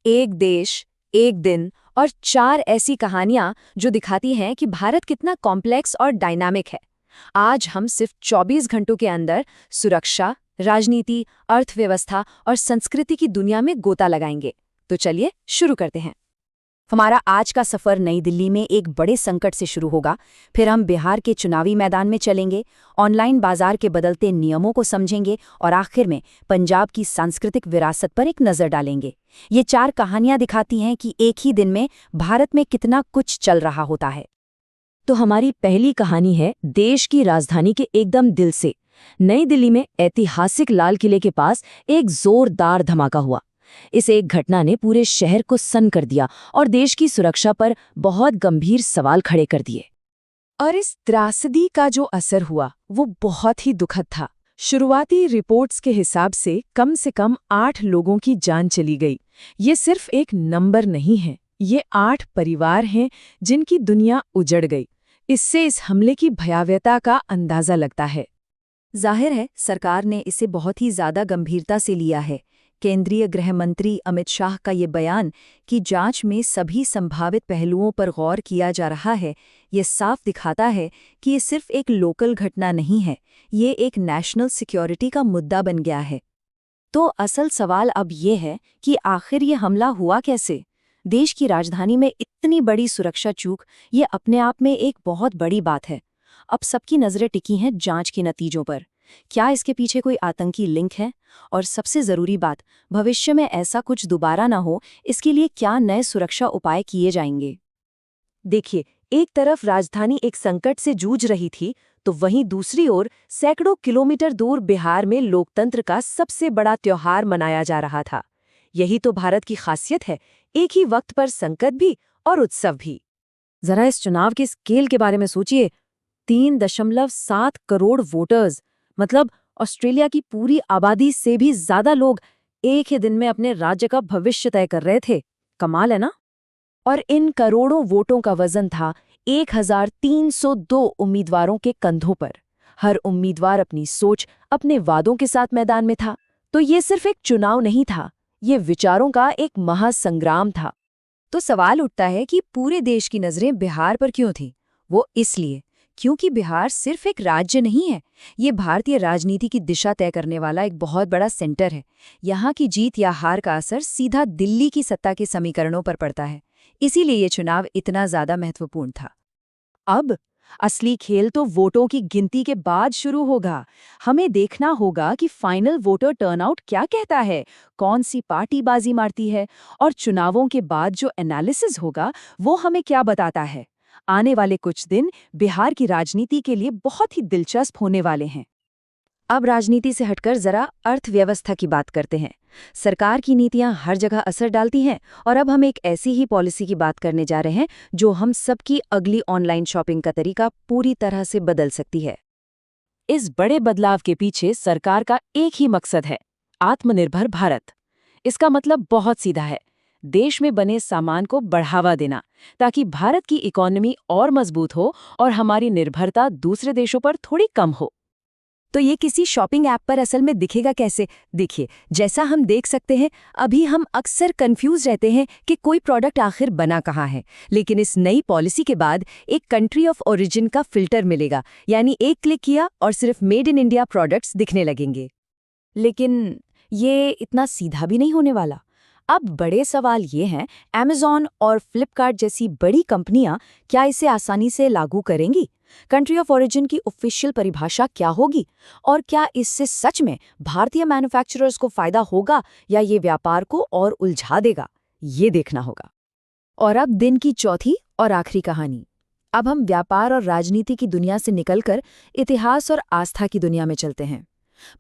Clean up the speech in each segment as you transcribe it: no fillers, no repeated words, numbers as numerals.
एक देश, एक दिन और 4 ऐसी कहानियां जो दिखाती हैं कि भारत कितना कॉम्प्लेक्स और डायनामिक है। आज हम सिर्फ 24 घंटों के अंदर सुरक्षा, राजनीति, अर्थव्यवस्था और संस्कृति की दुनिया में गोता लगाएंगे। तो चलिए शुरू करते हैं। हमारा आज का सफर नई दिल्ली में एक बड़े संकट से शुरू होगा, फिर हम बिहार के चुनावी मैदान में चलेंगे, ऑनलाइन बाजार के बदलते नियमों को समझेंगे और आखिर में पंजाब की सांस्कृतिक विरासत पर एक नज़र डालेंगे। ये 4 कहानियां दिखाती हैं कि एक ही दिन में भारत में कितना कुछ चल रहा होता है। तो हमारी पहली कहानी है देश की राजधानी के एकदम दिल से। नई दिल्ली में ऐतिहासिक लाल किले के पास एक जोरदार धमाका हुआ। इस एक घटना ने पूरे शहर को सन्न कर दिया और देश की सुरक्षा पर बहुत गंभीर सवाल खड़े कर दिए। और इस त्रासदी का जो असर हुआ वो बहुत ही दुखद था। शुरुआती रिपोर्ट्स के हिसाब से कम 8 लोगों की जान चली गई। ये सिर्फ एक नंबर नहीं है, ये 8 परिवार हैं जिनकी दुनिया उजड़ गई। इससे इस हमले की भयावहता का अंदाजा लगता है। जाहिर है सरकार ने इसे बहुत ही ज्यादा गंभीरता से लिया है। केंद्रीय गृह मंत्री अमित शाह का ये बयान कि जांच में सभी संभावित पहलुओं पर गौर किया जा रहा है, ये साफ दिखाता है कि ये सिर्फ एक लोकल घटना नहीं है, ये एक नेशनल सिक्योरिटी का मुद्दा बन गया है। तो असल सवाल अब ये है कि आखिर ये हमला हुआ कैसे? देश की राजधानी में इतनी बड़ी सुरक्षा चूक, ये अपने आप में एक बहुत बड़ी बात है। अब सबकी नज़रें टिकी हैं जांच के नतीजों पर। क्या इसके पीछे कोई आतंकी लिंक है? और सबसे ज़रूरी बात, भविष्य में ऐसा कुछ दोबारा ना हो, इसके लिए क्या नए सुरक्षा उपाय किए जाएंगे? देखिए, एक तरफ राजधानी एक संकट से जूझ रही थी, तो वहीं दूसरी ओर सैकड़ों किलोमीटर दूर बिहार में लोकतंत्र का सबसे बड़ा त्योहार मनाया जा रहा था। यही तो भारत की खासियत है, एक ही वक्त पर संकट भी और उत्सव भी। जरा इस चुनाव के स्केल के बारे में सोचिए। 3.7 करोड़ वोटर्स, मतलब ऑस्ट्रेलिया की पूरी आबादी से भी ज्यादा लोग एक ही दिन में अपने राज्य का भविष्य तय कर रहे थे। कमाल है ना? और इन करोड़ों वोटों का वजन था 1302 उम्मीदवारों के कंधों पर। हर उम्मीदवार अपनी सोच, अपने वादों के साथ मैदान में था। तो ये सिर्फ एक चुनाव नहीं था, ये विचारों का एक महासंग्राम था। तो सवाल उठता है कि पूरे देश की नज़रें बिहार पर क्यों थीं? वो इसलिए क्योंकि बिहार सिर्फ एक राज्य नहीं है, ये भारतीय राजनीति की दिशा तय करने वाला एक बहुत बड़ा सेंटर है। यहाँ की जीत या हार का असर सीधा दिल्ली की सत्ता के समीकरणों पर पड़ता है। इसीलिए ये चुनाव इतना ज़्यादा महत्वपूर्ण था। अब असली खेल तो वोटों की गिनती के बाद शुरू होगा। हमें देखना होगा कि फाइनल वोटर टर्नआउट क्या कहता है, कौन सी पार्टी बाजी मारती है, और चुनावों के बाद जो एनालिसिस होगा वो हमें क्या बताता है। आने वाले कुछ दिन बिहार की राजनीति के लिए बहुत ही दिलचस्प होने वाले हैं। अब राजनीति से हटकर जरा अर्थव्यवस्था की बात करते हैं। सरकार की नीतियां हर जगह असर डालती हैं और अब हम एक ऐसी ही पॉलिसी की बात करने जा रहे हैं जो हम सबकी अगली ऑनलाइन शॉपिंग का तरीका पूरी तरह से बदल सकती है। इस बड़े बदलाव के पीछे सरकार का एक ही मकसद है, आत्मनिर्भर भारत। इसका मतलब बहुत सीधा है, देश में बने सामान को बढ़ावा देना, ताकि भारत की इकोनॉमी और मजबूत हो और हमारी निर्भरता दूसरे देशों पर थोड़ी कम हो। तो ये किसी शॉपिंग ऐप पर असल में दिखेगा कैसे? देखिए, जैसा हम देख सकते हैं, अभी हम अक्सर कंफ्यूज रहते हैं कि कोई प्रोडक्ट आखिर बना कहाँ है। लेकिन इस नई पॉलिसी के बाद एक कंट्री ऑफ ओरिजिन का फिल्टर मिलेगा, यानी एक क्लिक किया और सिर्फ मेड इन इंडिया प्रोडक्ट्स दिखने लगेंगे। लेकिन ये इतना सीधा भी नहीं होने वाला। अब बड़े सवाल ये हैं, अमेज़न और फ्लिपकार्ट जैसी बड़ी कंपनियां क्या इसे आसानी से लागू करेंगी? कंट्री ऑफ ओरिजिन की ऑफिशियल परिभाषा क्या होगी? और क्या इससे सच में भारतीय मैन्युफैक्चरर्स को फायदा होगा या ये व्यापार को और उलझा देगा? ये देखना होगा। और अब दिन की चौथी और आखिरी कहानी। अब हम व्यापार और राजनीति की दुनिया से निकलकर इतिहास और आस्था की दुनिया में चलते हैं।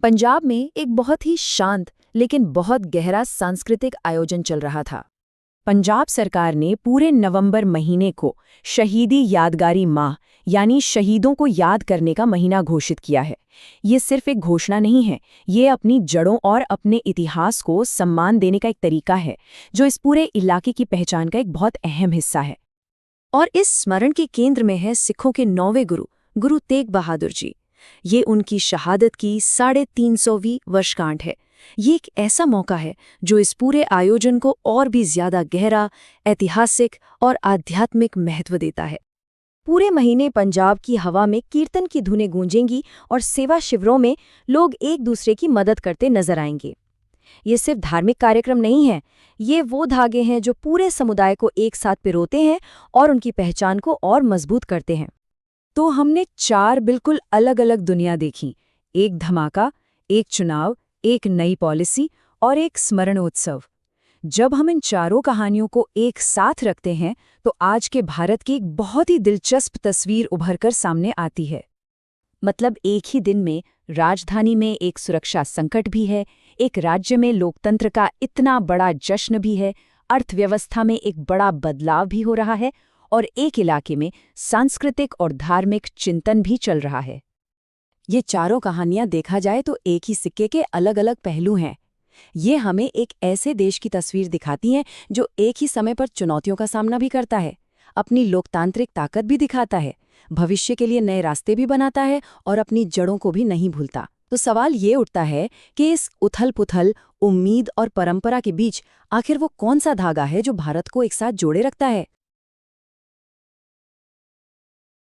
पंजाब में एक बहुत ही शांत लेकिन बहुत गहरा सांस्कृतिक आयोजन चल रहा था। पंजाब सरकार ने पूरे नवंबर महीने को शहीदी यादगारी माह, यानी शहीदों को याद करने का महीना घोषित किया है। ये सिर्फ एक घोषणा नहीं है, ये अपनी जड़ों और अपने इतिहास को सम्मान देने का एक तरीका है, जो इस पूरे इलाके की पहचान का एक बहुत अहम हिस्सा है। और इस स्मरण के केंद्र में है सिखों के 9वें गुरु, गुरु तेग बहादुर जी। ये उनकी शहादत की 350वीं वर्षगांठ है, ये एक ऐसा मौका है जो इस पूरे आयोजन को और भी ज्यादा गहरा, ऐतिहासिक और आध्यात्मिक महत्व देता है। पूरे महीने पंजाब की हवा में कीर्तन की धुनें गूंजेंगी और सेवा शिविरों में लोग एक दूसरे की मदद करते नजर आएंगे। ये सिर्फ धार्मिक कार्यक्रम नहीं है, ये वो धागे हैं जो पूरे समुदाय को एक साथ पिरोते हैं और उनकी पहचान को और मजबूत करते हैं। तो हमने 4 बिल्कुल अलग-अलग दुनिया देखी, एक धमाका, एक चुनाव, एक नई पॉलिसी और एक स्मरणोत्सव। जब हम इन चारों कहानियों को एक साथ रखते हैं तो आज के भारत की एक बहुत ही दिलचस्प तस्वीर उभरकर सामने आती है। मतलब एक ही दिन में राजधानी में एक सुरक्षा संकट भी है, एक राज्य में लोकतंत्र का इतना बड़ा जश्न भी है, अर्थव्यवस्था में एक बड़ा बदलाव भी हो रहा है और एक इलाके में सांस्कृतिक और धार्मिक चिंतन भी चल रहा है। ये चारों कहानियां देखा जाए तो एक ही सिक्के के अलग-अलग पहलू हैं। ये हमें एक ऐसे देश की तस्वीर दिखाती हैं जो एक ही समय पर चुनौतियों का सामना भी करता है, अपनी लोकतांत्रिक ताकत भी दिखाता है, भविष्य के लिए नए रास्ते भी बनाता है और अपनी जड़ों को भी नहीं भूलता। तो सवाल ये उठता है कि इस उथल-पुथल, उम्मीद और परंपरा के बीच आखिर वो कौन सा धागा है जो भारत को एक साथ जोड़े रखता है?